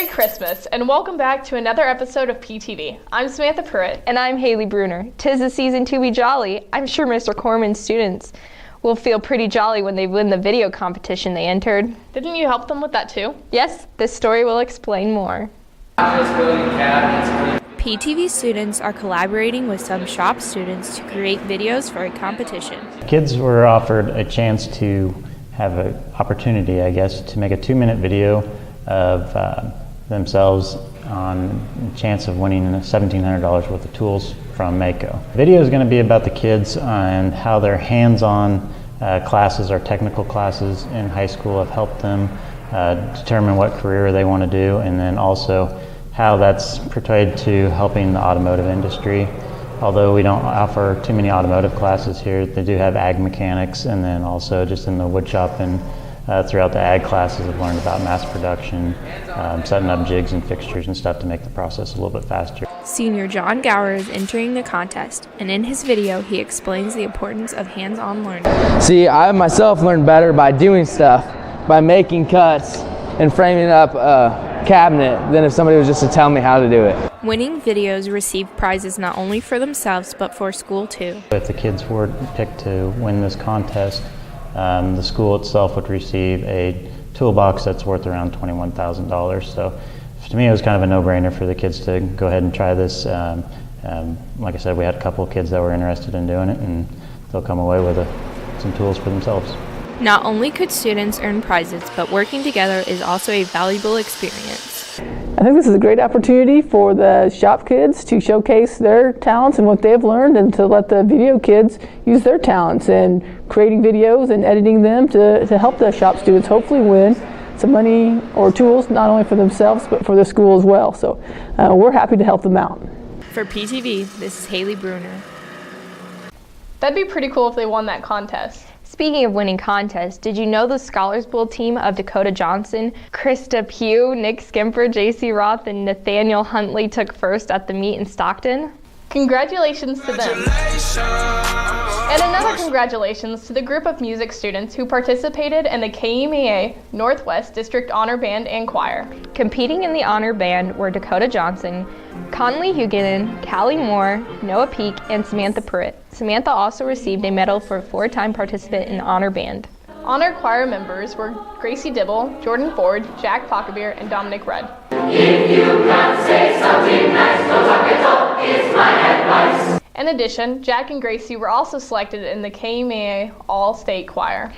Merry Christmas, and welcome back to another episode of PTV. I'm Samantha Pruitt. And I'm Haley Bruner. 'Tis the season to be jolly. I'm sure Mr. Corman's students will feel pretty jolly when they win the video competition they entered. Didn't you help them with that too? Yes, this story will explain more. PTV students are collaborating with some shop students to create videos for a competition. Kids were offered a chance to have an opportunity, I guess, to make a 2-minute video of themselves on the chance of winning $1,700 worth of tools from Mako. The video is going to be about the kids and how their hands-on classes or technical classes in high school have helped them determine what career they want to do, and then also how that's portrayed to helping the automotive industry. Although we don't offer too many automotive classes here, they do have ag mechanics, and then also just in the wood shop and throughout the ag classes I've learned about mass production, setting up jigs and fixtures and stuff to make the process a little bit faster. Senior John Gower is entering the contest, and in his video he explains the importance of hands-on learning. See, I myself learned better by doing stuff, by making cuts and framing up a cabinet than if somebody was just to tell me how to do it. Winning videos receive prizes not only for themselves but for school too. If the kids were picked to win this contest, the school itself would receive a toolbox that's worth around $21,000. So to me it was kind of a no-brainer for the kids to go ahead and try this. Like I said, we had a couple of kids that were interested in doing it, and they'll come away with some tools for themselves. Not only could students earn prizes, but working together is also a valuable experience. I think this is a great opportunity for the shop kids to showcase their talents and what they've learned, and to let the video kids use their talents in creating videos and editing them to help the shop students hopefully win some money or tools, not only for themselves but for the school as well. So we're happy to help them out. For PTV, this is Haley Bruner. That'd be pretty cool if they won that contest. Speaking of winning contests, did you know the Scholars Bowl team of Dakota Johnson, Krista Pugh, Nick Skimper, JC Roth, and Nathaniel Huntley took first at the meet in Stockton? Congratulations to them. And another congratulations to the group of music students who participated in the KEMA Northwest District Honor Band and Choir. Competing in the honor band were Dakota Johnson, Conley Huguenin, Callie Moore, Noah Peak, and Samantha Pruitt. Samantha also received a medal for a 4-time participant in the honor band. Honor choir members were Gracie Dibble, Jordan Ford, Jack Pockebeer, and Dominic Rudd. If you can't say something nice, don't talk at all, is my advice. In addition, Jack and Gracie were also selected in the KEMA All-State Choir.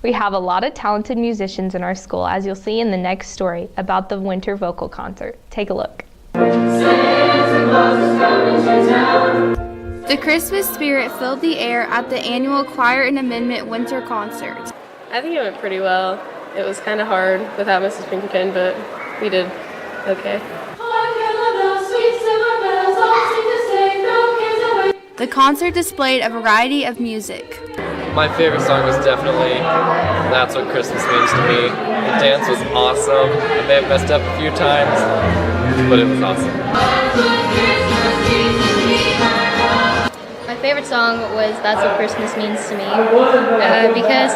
We have a lot of talented musicians in our school, as you'll see in the next story about the winter vocal concert. Take a look. The Christmas spirit filled the air at the annual Choir and Amendment Winter Concert. I think it went pretty well. It was kind of hard without Mrs. Pinkerton, but we did okay. The concert displayed a variety of music. My favorite song was definitely That's What Christmas Means to Me. The dance was awesome. I may have messed up a few times, but it was awesome. My favorite song was That's What Christmas Means to Me, because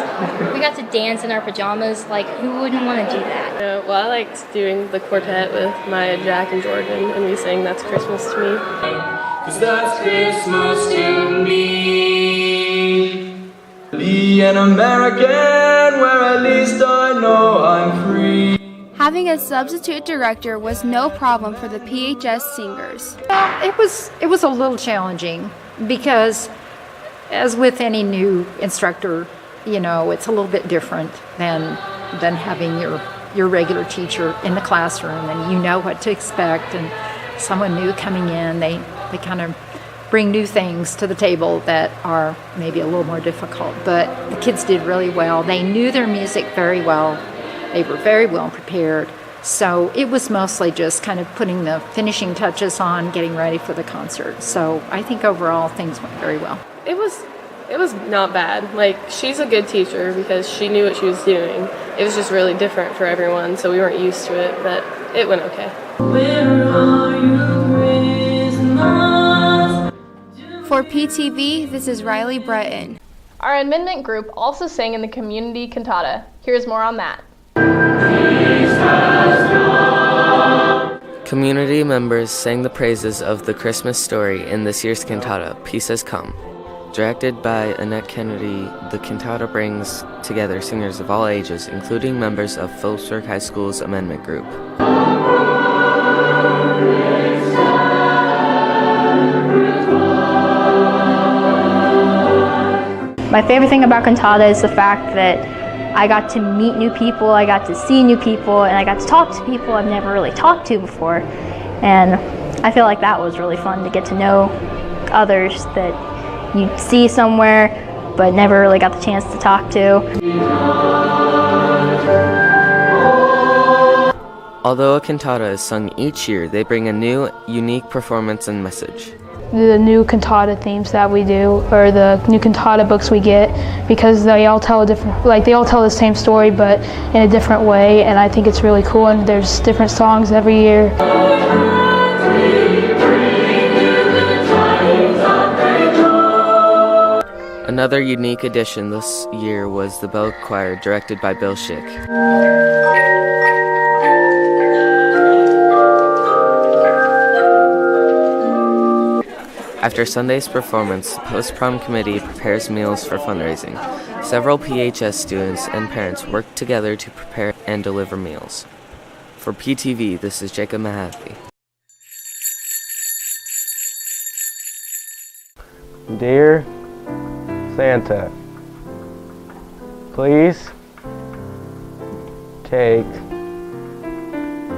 we got to dance in our pajamas. Like, who wouldn't want to do that? Well, I liked doing the quartet with Maya, Jack, and Jordan, and we sang That's Christmas to Me. 'Cause that's Christmas to me. Be an American where at least I know I'm free. Having a substitute director was no problem for the PHS singers. It was a little challenging because, as with any new instructor, you know, it's a little bit different than having your regular teacher in the classroom, and you know what to expect. And someone new coming in, they kind of bring new things to the table that are maybe a little more difficult. But the kids did really well. They knew their music very well. They were very well prepared. So it was mostly just kind of putting the finishing touches on, getting ready for the concert. So I think overall things went very well. It was not bad. Like, she's a good teacher because she knew what she was doing. It was just really different for everyone, so we weren't used to it, but it went okay. Where are you, Christmas? For PTV, this is Riley Breton. Our amendment group also sang in the community cantata. Here's more on that. Jesus, Community members sang the praises of the Christmas story in this year's cantata, Peace Has Come. Directed by Annette Kennedy, the cantata brings together singers of all ages, including members of Phillipsburg High School's Amendment Group. My favorite thing about cantata is the fact that I got to meet new people, I got to see new people, and I got to talk to people I've never really talked to before. And I feel like that was really fun to get to know others that you see somewhere but never really got the chance to talk to. Although a cantata is sung each year, they bring a new, unique performance and message. The new cantata themes that we do, or the new cantata books we get, because they all tell the same story but in a different way, and I think it's really cool, and there's different songs every year. Another unique addition this year was the Bell Choir, directed by Bill Schick. After Sunday's performance, the post-prom committee prepares meals for fundraising. Several PHS students and parents work together to prepare and deliver meals. For PTV, this is Jacob Mahaffey. Dear Santa, please take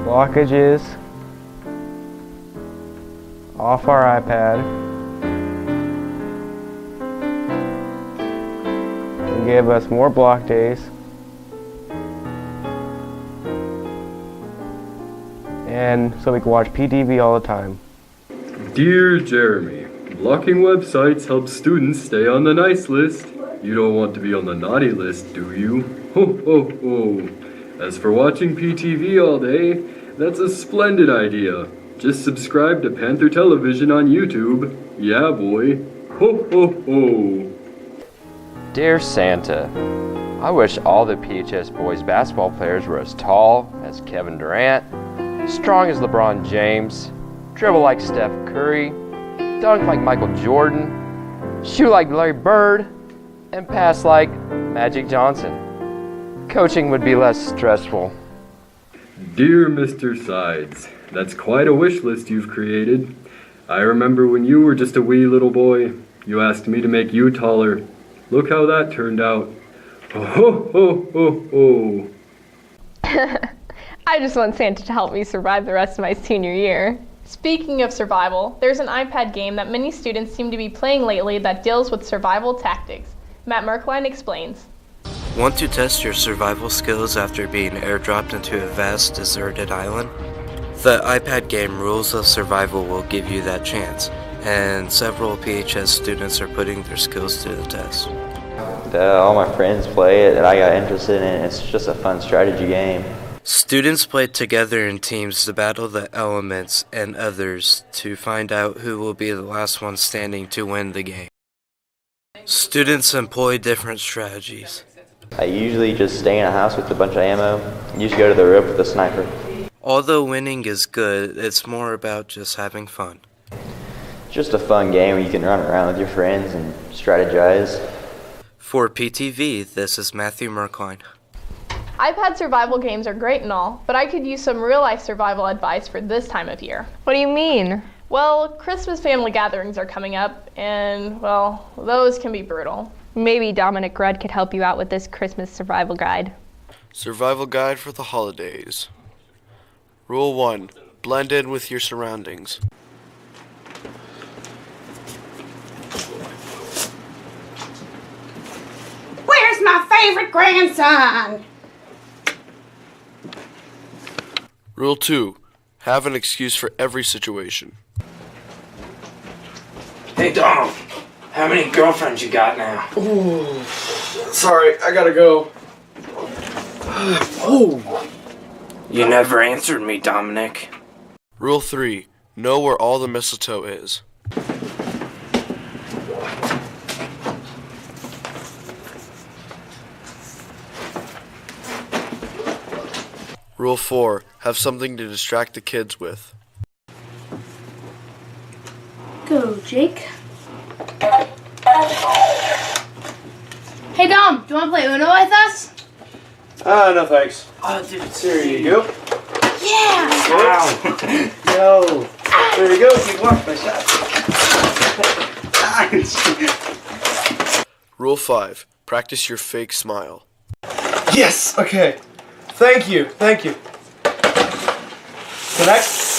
blockages off our iPad and give us more block days and so we can watch PTV all the time. Dear Jeremy, blocking websites helps students stay on the nice list. You don't want to be on the naughty list, do you? Ho ho ho. As for watching PTV all day, that's a splendid idea. Just subscribe to Panther Television on YouTube. Yeah, boy. Ho ho ho. Dear Santa, I wish all the PHS boys basketball players were as tall as Kevin Durant, strong as LeBron James, dribble like Steph Curry, dunk like Michael Jordan, shoot like Larry Bird, and pass like Magic Johnson. Coaching would be less stressful. Dear Mr. Sides, that's quite a wish list you've created. I remember when you were just a wee little boy, you asked me to make you taller. Look how that turned out. Ho ho ho ho. I just want Santa to help me survive the rest of my senior year. Speaking of survival, there's an iPad game that many students seem to be playing lately that deals with survival tactics. Matt Merkline explains. Want to test your survival skills after being airdropped into a vast deserted island? The iPad game Rules of Survival will give you that chance, and several PHS students are putting their skills to the test. All my friends play it and I got interested in it. It's just a fun strategy game. Students play together in teams to battle the elements and others to find out who will be the last one standing to win the game. Students employ different strategies. I usually just stay in a house with a bunch of ammo. You just go to the roof with a sniper. Although winning is good, it's more about just having fun. It's just a fun game where you can run around with your friends and strategize. For PTV, this is Matthew Merkline. iPad survival games are great and all, but I could use some real-life survival advice for this time of year. What do you mean? Well, Christmas family gatherings are coming up, and, well, those can be brutal. Maybe Dominic Rudd could help you out with this Christmas survival guide. Survival guide for the holidays. Rule 1. Blend in with your surroundings. Where's my favorite grandson? Rule 2. Have an excuse for every situation. Hey Dom, how many girlfriends you got now? Ooh, sorry, I gotta go. Oh, you never answered me, Dominic. Rule 3. Know where all the mistletoe is. Rule 4. Have something to distract the kids with. go, Jake. Hey, Dom, do you want to play Uno with us? No thanks. Oh, dude, here you go. Yeah! Wow. Yo. There you go, you blocked my shot. Rule 5. Practice your fake smile. Yes, okay. Thank you. Next.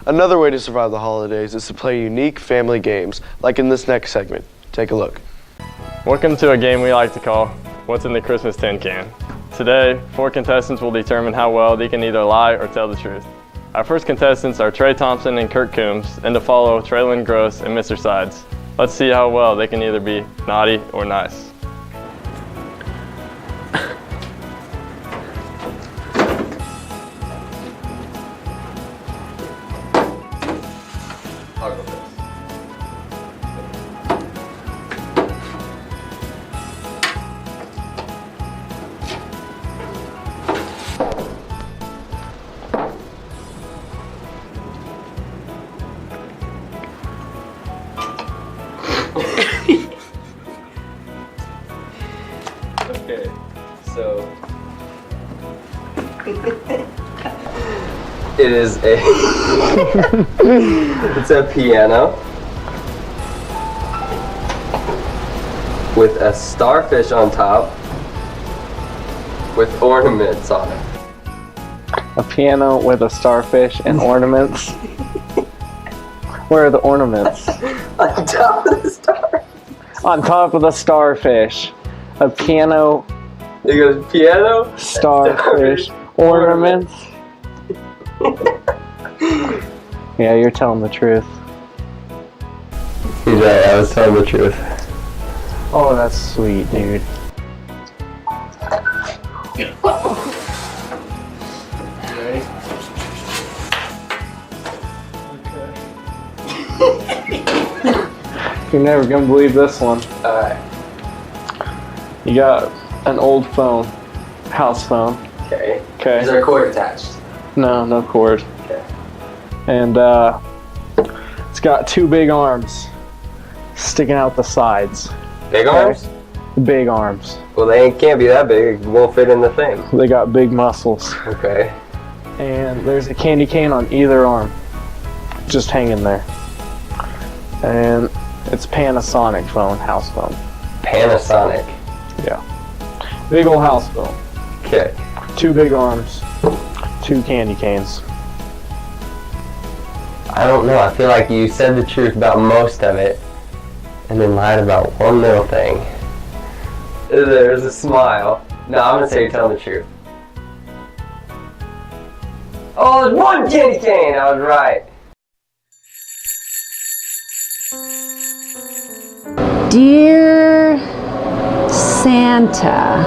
Another way to survive the holidays is to play unique family games, like in this next segment. Take a look. Welcome to a game we like to call What's in the Christmas Tin Can. Today, 4 contestants will determine how well they can either lie or tell the truth. Our first contestants are Trey Thompson and Kirk Coombs, and to follow, Traylon Gross and Mr. Sides. Let's see how well they can either be naughty or nice. I'll go first. Okay, so it is a it's a piano with a starfish on top with ornaments on it. A piano with a starfish and ornaments. Where are the ornaments? On top of the star. On top of the starfish. A piano. It goes piano, starfish, ornaments. Yeah, you're telling the truth. He's right, I was telling the truth. Oh, that's sweet, dude. Ready? You're never gonna believe this one. Alright. You got an old phone, house phone. Okay. Okay. Is there a cord attached? No, no cord. Okay. And it's got 2 big arms sticking out the sides. Big arms? Big arms. Well, they can't be that big. It won't fit in the thing. They got big muscles. Okay. And there's a candy cane on either arm, just hanging there. And it's Panasonic phone, house phone. Panasonic. Yeah. Big old house phone. Okay. 2 big arms, 2 candy canes. I don't know. I feel like you said the truth about most of it and then lied about one little thing. There's a smile. No, I'm gonna say you're telling the truth. Oh, there's 1 candy cane! I was right. Dear Santa,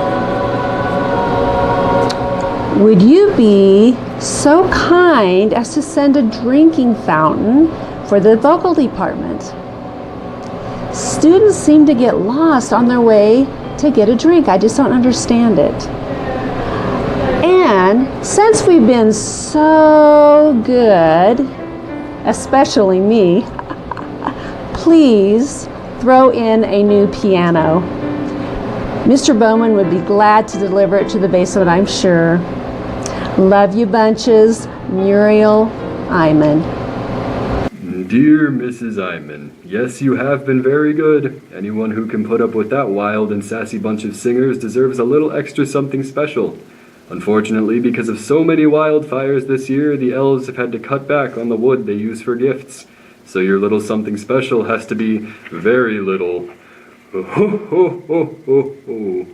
would you be so kind as to send a drinking fountain for the vocal department? Students seem to get lost on their way to get a drink. I just don't understand it. And since we've been so good, especially me, please throw in a new piano. Mr. Bowman would be glad to deliver it to the basement, I'm sure. Love you bunches, Muriel Iman. Dear Mrs. Iman, yes, you have been very good. Anyone who can put up with that wild and sassy bunch of singers deserves a little extra something special. Unfortunately, because of so many wildfires this year, the elves have had to cut back on the wood they use for gifts. So your little something special has to be very little. Ho, ho, ho, ho, ho.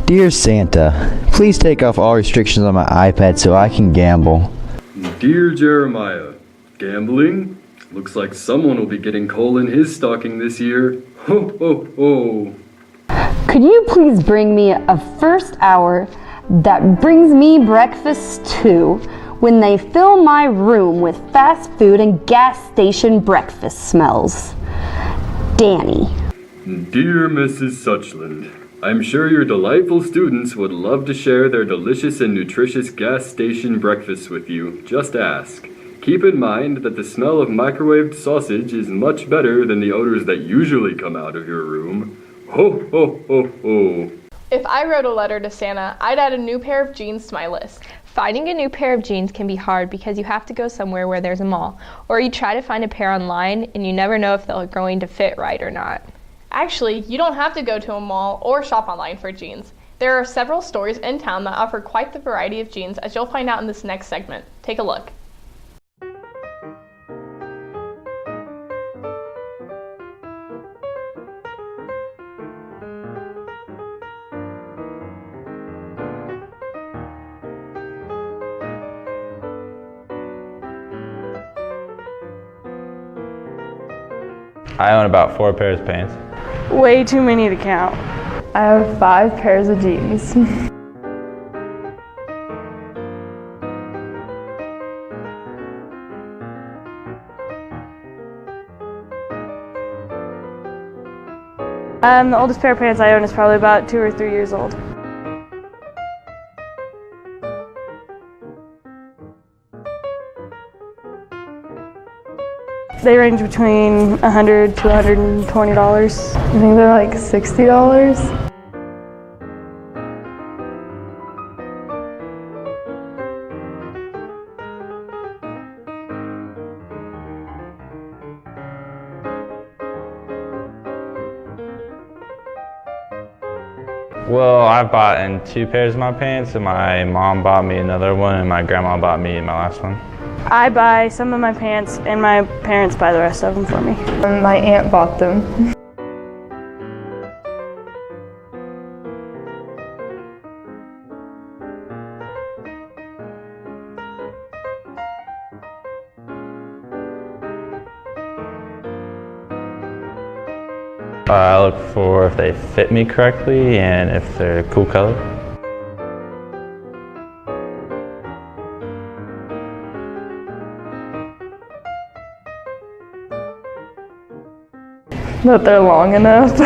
Dear Santa, please take off all restrictions on my iPad so I can gamble. Dear Jeremiah, gambling? Looks like someone will be getting coal in his stocking this year. Ho, ho, ho. Could you please bring me a first hour that brings me breakfast too, when they fill my room with fast food and gas station breakfast smells. Danny. Dear Mrs. Suchland, I'm sure your delightful students would love to share their delicious and nutritious gas station breakfasts with you. Just ask. Keep in mind that the smell of microwaved sausage is much better than the odors that usually come out of your room. Ho, ho, ho, ho. If I wrote a letter to Santa, I'd add a new pair of jeans to my list. Finding a new pair of jeans can be hard because you have to go somewhere where there's a mall, or you try to find a pair online and you never know if they're going to fit right or not. Actually, you don't have to go to a mall or shop online for jeans. There are several stores in town that offer quite the variety of jeans, as you'll find out in this next segment. Take a look. I own about 4 pairs of pants. Way too many to count. I have 5 pairs of jeans. The oldest pair of pants I own is probably about 2 or 3 years old. They range between $100 to $120. I think they're like $60. Well, I bought in 2 pairs of my pants, and my mom bought me another one, and my grandma bought me my last one. I buy some of my pants, and my parents buy the rest of them for me. My aunt bought them. I look for if they fit me correctly and if they're a cool color. That they're long enough.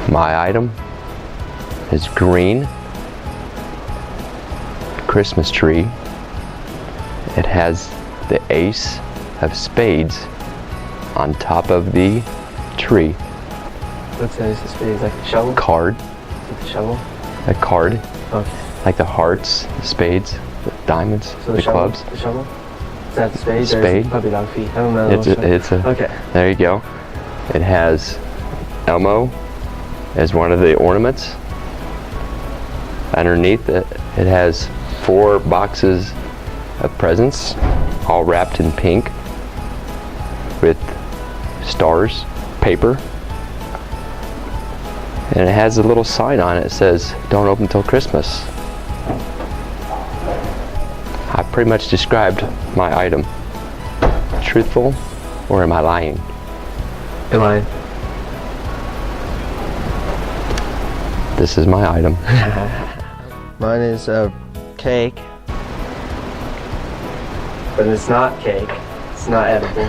My item is green Christmas tree. It has the ace of spades on top of the tree. What's the ace of spades? Like a shovel? Card. Like a shovel? A card. Okay. Like the hearts, the spades, the diamonds, So the shovel, clubs. The shovel? Is that the spade? Spade. Or puppy dog feet? I don't know. It's a. Okay. There you go. It has Elmo as one of the ornaments. Underneath it, it has 4 boxes of presents, all wrapped in pink with stars, paper. And it has a little sign on it that says, "Don't open till Christmas." I pretty much described my item. Truthful, or am I lying? You're lying. This is my item. Mine is cake. But it's not cake. It's not edible.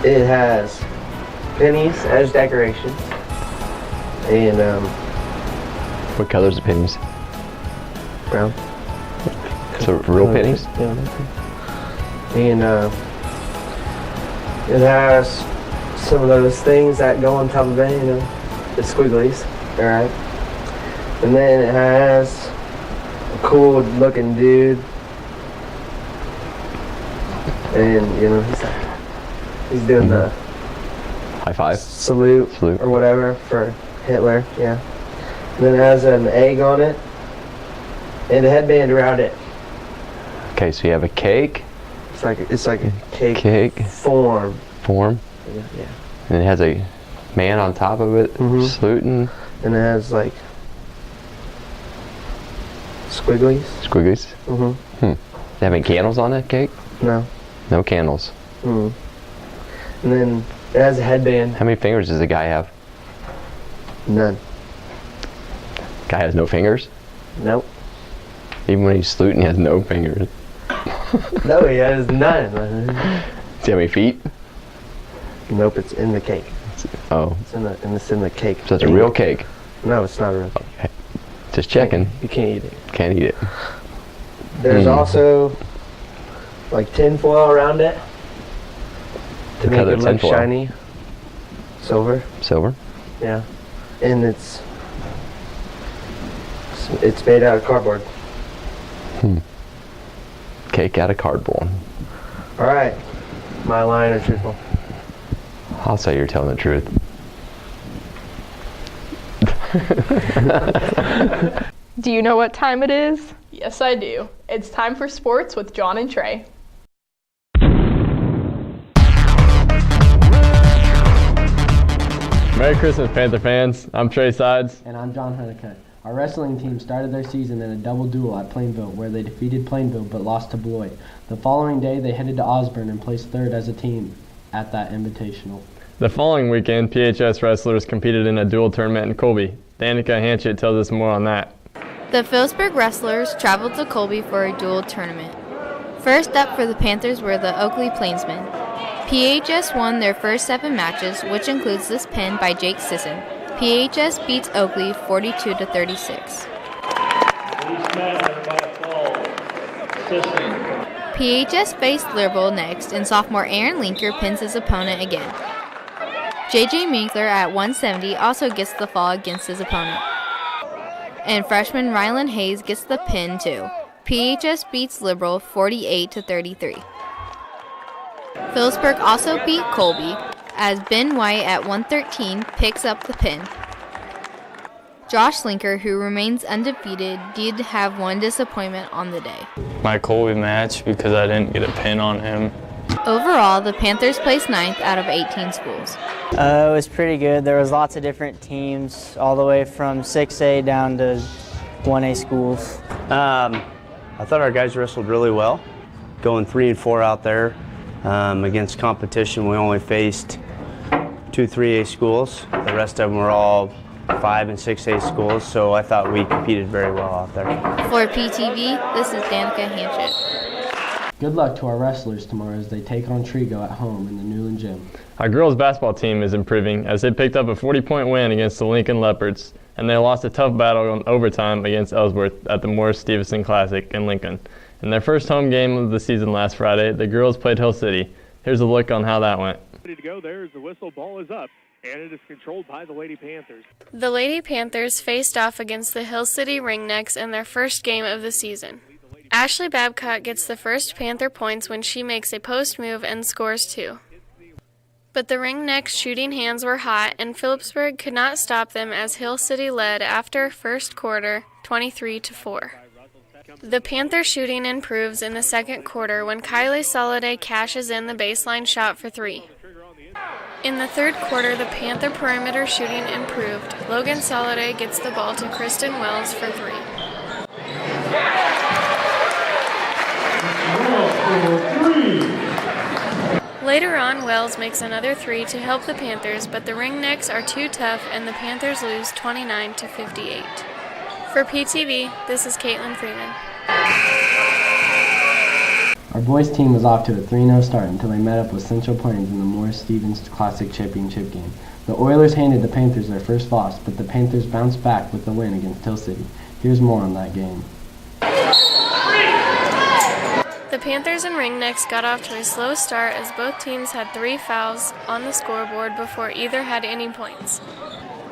It has pennies as decoration. And What color's the pennies? brown. So real pennies? Yeah. And it has some of those things that go on top of it, you know, the squigglies, alright? And then it has a cool looking dude. And, you know, he's doing the high five salute or whatever for Hitler, yeah. And then it has an egg on it. and a headband around it. Okay, so you have a cake. It's like a cake form. Yeah. And it has a man on top of it, saluting. And it has like squigglies. Squigglies? Does it have any candles on that cake? No. No candles. And then it has a headband. How many fingers does the guy have? None. Guy has no fingers? Nope. Even when he's saluting, he has no fingers. No, he has none. Does he have any feet? Nope, it's in the cake. Oh. It's in the cake. So it's a real cake? No, it's not a real cake. Okay. Just checking. You can't eat it. Can't eat it. There's also like tin foil around it to make it look shiny. Silver. Silver? Yeah. And it's made out of cardboard. Cake out of cardboard. All right. My line or truthful? I'll say you're telling the truth. Do you know what time it is? Yes, I do. It's time for sports with John and Trey. Merry Christmas, Panther fans. I'm Trey Sides. And I'm John Honeycutt. Our wrestling team started their season in a double duel at Plainville, where they defeated Plainville but lost to Beloit. The following day, they headed to Osborne and placed third as a team at that invitational. The following weekend, PHS wrestlers competed in a dual tournament in Colby. Danica Hanchett tells us more on that. The Phillipsburg wrestlers traveled to Colby for a dual tournament. First up for the Panthers were the Oakley Plainsmen. PHS won their first 7 matches, which includes this pin by Jake Sisson. PHS beats Oakley 42-36. PHS faced Liberal next, and sophomore Aaron Linker pins his opponent again. JJ Minkler at 170 also gets the fall against his opponent. And freshman Rylan Hayes gets the pin too. PHS beats Liberal 48-33. Phillipsburg also beat Colby, as Ben White at 113 picks up the pin. Josh Linker, who remains undefeated, did have one disappointment on the day. My Colby match, because I didn't get a pin on him. Overall, the Panthers placed 9th out of 18 schools. It was pretty good. There was lots of different teams, all the way from 6A down to 1A schools. I thought our guys wrestled really well, going 3 and 4 out there. Against competition, we only faced 2 3A schools. The rest of them were all 5 and 6A schools, so I thought we competed very well out there. For PTV, this is Danica Hanchett. Good luck to our wrestlers tomorrow as they take on Trigo at home in the Newland Gym. Our girls basketball team is improving as they picked up a 40-point win against the Lincoln Leopards, and they lost a tough battle in overtime against Ellsworth at the Morris Stevenson Classic in Lincoln. In their first home game of the season last Friday, the girls played Hill City. Here's a look on how that went. Ready to go there as the whistle, ball is up, and it is controlled by the Lady Panthers. The Lady Panthers faced off against the Hill City Ringnecks in their first game of the season. Ashley Babcock gets the first Panther points when she makes a post move and scores 2. But the Ringnecks' shooting hands were hot, and Phillipsburg could not stop them as Hill City led after first quarter 23-4. The Panther shooting improves in the second quarter when Kylie Soliday cashes in the baseline shot for 3. In the third quarter, the Panther perimeter shooting improved. Logan Soliday gets the ball to Kristen Wells for 3. Later on, Wells makes another 3 to help the Panthers, but the Ringnecks are too tough and the Panthers lose 29-58. For PTV, this is Caitlin Freeman. Our boys team was off to a 3-0 start until they met up with Central Plains in the Morris Stevens Classic Championship game. The Oilers handed the Panthers their first loss, but the Panthers bounced back with the win against Hill City. Here's more on that game. The Panthers and Ringnecks got off to a slow start as both teams had 3 fouls on the scoreboard before either had any points.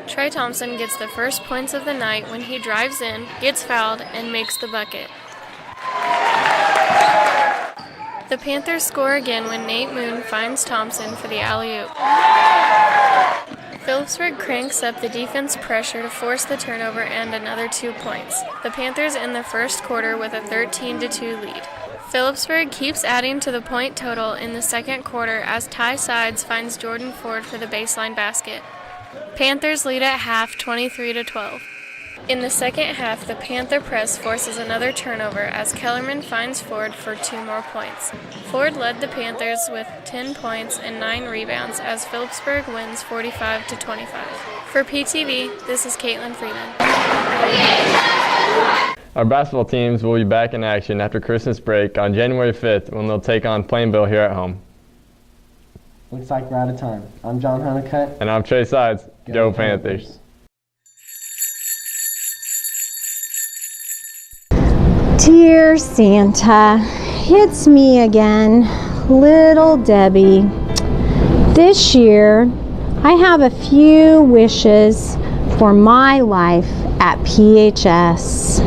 Trey Thompson gets the first points of the night when he drives in, gets fouled, and makes the bucket. The Panthers score again when Nate Moon finds Thompson for the alley-oop. Phillipsburg cranks up the defense pressure to force the turnover and another 2 points. The Panthers end the first quarter with a 13-2 lead. Phillipsburg keeps adding to the point total in the second quarter as Ty Sides finds Jordan Ford for the baseline basket. Panthers lead at half 23-12. In the second half, the Panther press forces another turnover as Kellerman finds Ford for 2 more points. Ford led the Panthers with 10 points and 9 rebounds as Phillipsburg wins 45-25. For PTV, this is Caitlin Freeman. Our basketball teams will be back in action after Christmas break on January 5th when they'll take on Plainville here at home. Looks like we're out of time. I'm John Honeycutt. And I'm Trey Sides. Go Panthers. Dear Santa, it's me again, Little Debbie. This year, I have a few wishes for my life at PHS.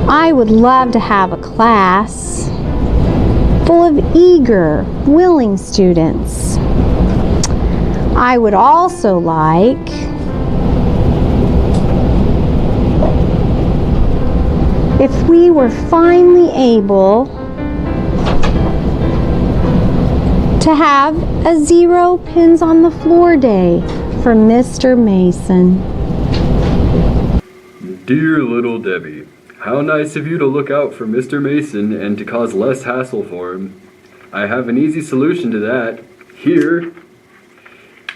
I would love to have a class full of eager, willing students. I would also like if we were finally able to have a 0 pins on the floor day for Mr. Mason. Dear Little Debbie, how nice of you to look out for Mr. Mason and to cause less hassle for him. I have an easy solution to that. Here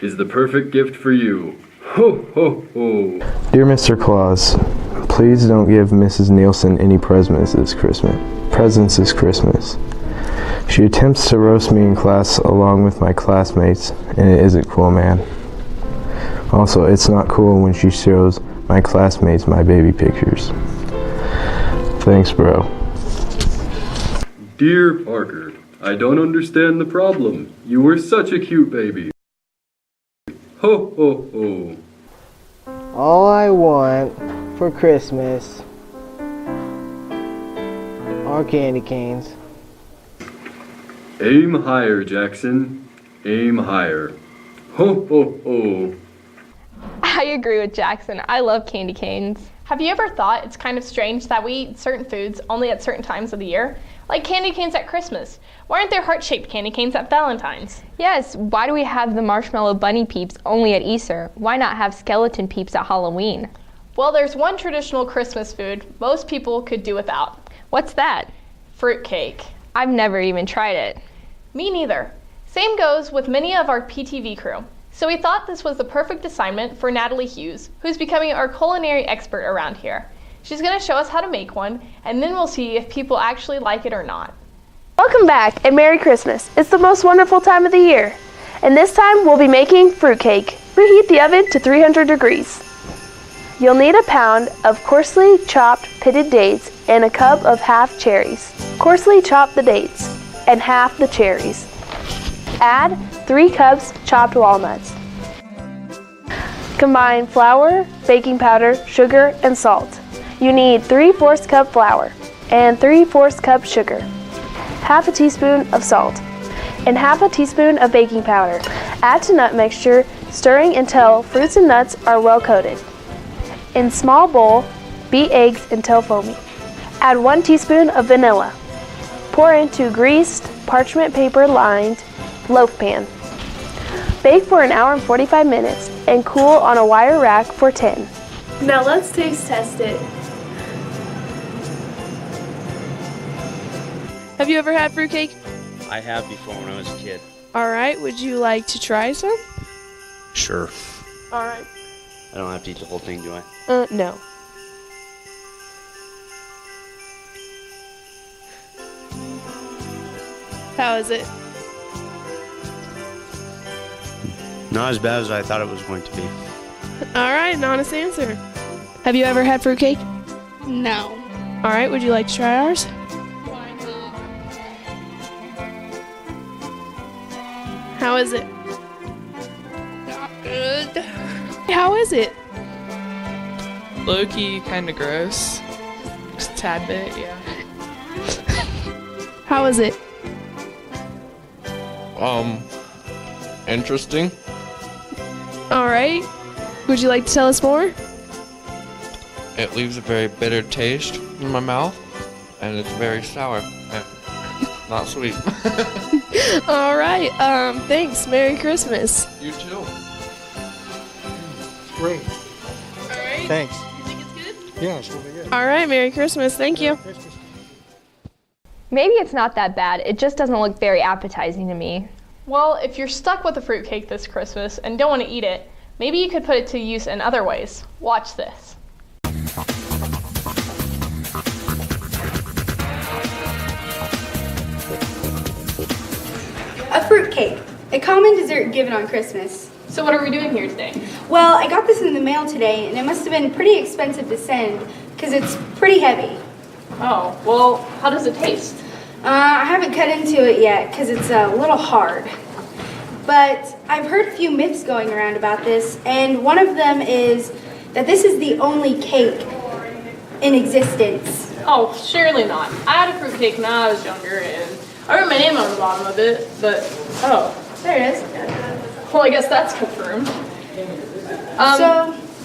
is the perfect gift for you. Ho, ho, ho. Dear Mr. Claus, please don't give Mrs. Nielsen any presents this Christmas. She attempts to roast me in class along with my classmates, and it isn't cool, man. Also, it's not cool when she shows my classmates my baby pictures. Thanks, bro. Dear Parker, I don't understand the problem. You were such a cute baby. Ho, ho, ho. All I want for Christmas are candy canes. Aim higher, Jackson. Aim higher. Ho, ho, ho. I agree with Jackson. I love candy canes. Have you ever thought it's kind of strange that we eat certain foods only at certain times of the year? Like candy canes at Christmas. Why aren't there heart-shaped candy canes at Valentine's? Yes, why do we have the marshmallow bunny peeps only at Easter? Why not have skeleton peeps at Halloween? Well, there's one traditional Christmas food most people could do without. What's that? Fruitcake. I've never even tried it. Me neither. Same goes with many of our PTV crew. So we thought this was the perfect assignment for Natalie Hughes, who's becoming our culinary expert around here. She's going to show us how to make one, and then we'll see if people actually like it or not. Welcome back and Merry Christmas. It's the most wonderful time of the year. And this time we'll be making fruitcake. Preheat the oven to 300 degrees. You'll need a pound of coarsely chopped pitted dates and a cup of half cherries. Coarsely chop the dates and half the cherries. Add 3 cups chopped walnuts. Combine flour, baking powder, sugar, and salt. You need 3/4 cup flour and 3/4 cup sugar, half a teaspoon of salt, and half a teaspoon of baking powder. Add to nut mixture, stirring until fruits and nuts are well coated. In small bowl, beat eggs until foamy. Add 1 teaspoon of vanilla. Pour into greased, parchment paper lined loaf pan. Bake for an hour and 45 minutes and cool on a wire rack for 10. Now let's taste test it. Have you ever had fruitcake? I have before when I was a kid. Alright, would you like to try some? Sure. Alright. I don't have to eat the whole thing, do I? No. How is it? Not as bad as I thought it was going to be. Alright, an honest answer. Have you ever had fruitcake? No. Alright, would you like to try ours? Why not? How is it? Not good. How is it? Low-key, kind of gross. Just a tad bit, yeah. How is it? Interesting. All right. Would you like to tell us more? It leaves a very bitter taste in my mouth, and it's very sour and not sweet. All right. Thanks. Merry Christmas. You too. Great. All right. Thanks. You think it's good? Yeah, it's really good. All right. Merry Christmas. Thank you. Maybe it's not that bad. It just doesn't look very appetizing to me. Well, if you're stuck with a fruitcake this Christmas and don't want to eat it, maybe you could put it to use in other ways. Watch this. A fruitcake, a common dessert given on Christmas. So what are we doing here today? Well, I got this in the mail today, and it must have been pretty expensive to send because it's pretty heavy. Oh, well, how does it taste? I haven't cut into it yet because it's a little hard. But I've heard a few myths going around about this, and one of them is that this is the only cake in existence. Oh, surely not. I had a fruitcake when I was younger, and I wrote my name on the bottom of it, but, oh, there it is. Well, I guess that's confirmed.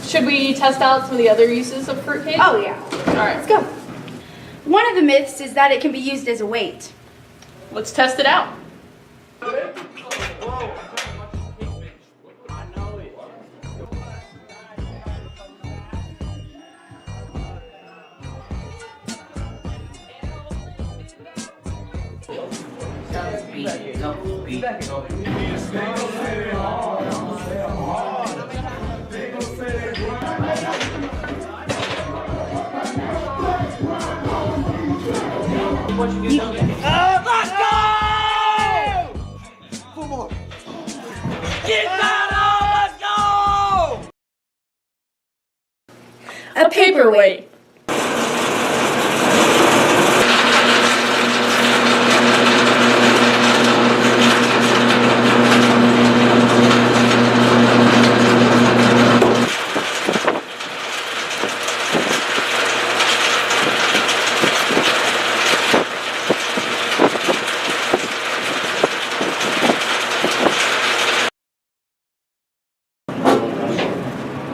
Should we test out some of the other uses of fruitcake? Oh, yeah. All right. Let's go. One of the myths is that it can be used as a weight. Let's test it out. Let's go! Four more. Get that on! Let's go! A paperweight.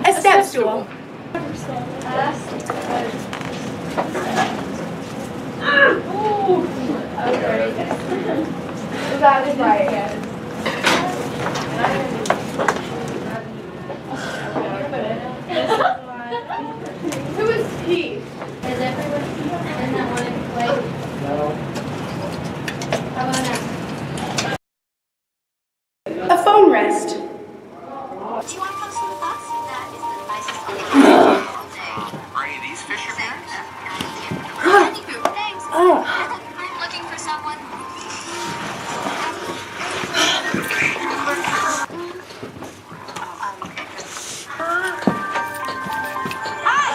A step stool. That is right. Who is he? Is everyone in that one play? No. How about now? A phone rest. Do you want to come swim with us? That is the nicest thing. Are any of these fish your parents? Thanks. Looking for someone? Hi,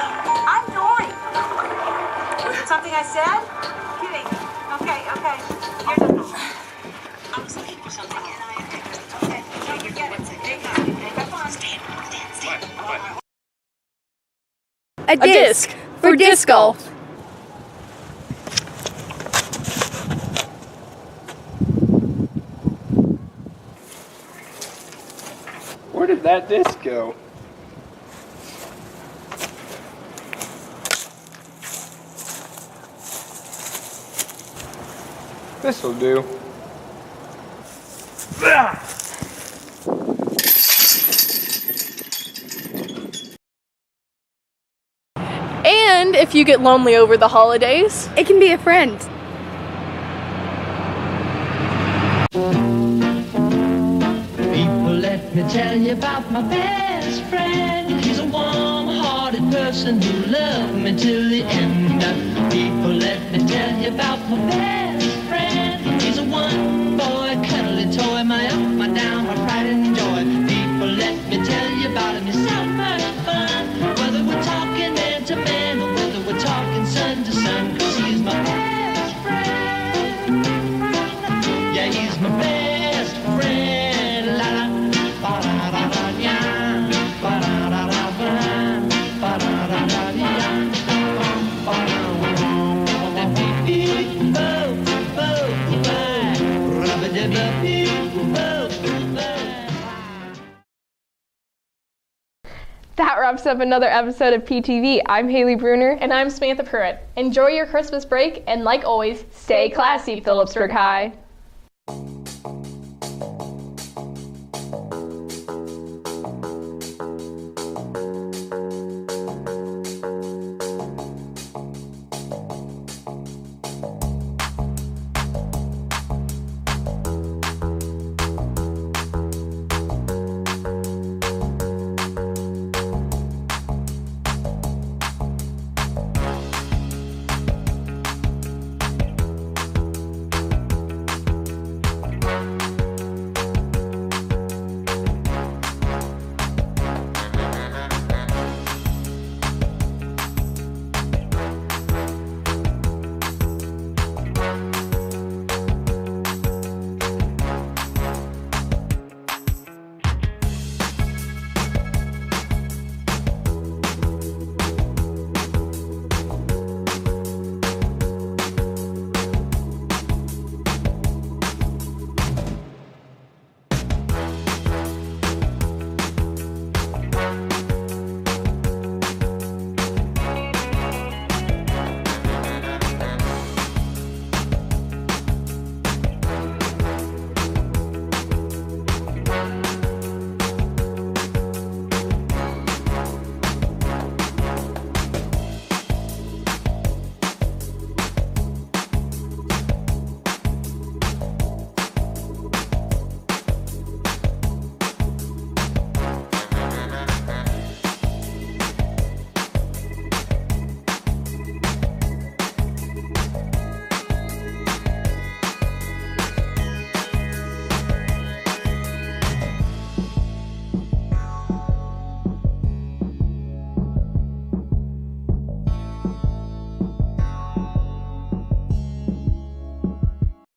I'm Dory. Was it something I said? Kidding. Okay. I was looking for something and I okay. No, you get it. Have fun. Stand. A disc for disc golf. Where did that disc go? This'll do. And if you get lonely over the holidays, it can be a friend. People, let me tell you about my best friend. He's a warm-hearted person who loved me till the end. People, let me tell you about my best friend. He's a one-boy cuddly toy, my up, my down, my pride and joy. People, let me tell you about him. He's so much fun. Whether we're talking man to man or whether we're talking son to son, 'cause he's my best friend. Yeah, he's my best friend. La la, ba da da da ya, ba da da da ba, ba da da da ya, ba da da da beep beep, bo bo bye, rubba dubba beep. That wraps up another episode of PTV. I'm Haley Bruner. And I'm Samantha Pruitt. Enjoy your Christmas break, and like always, Stay classy, Phillipsburg High.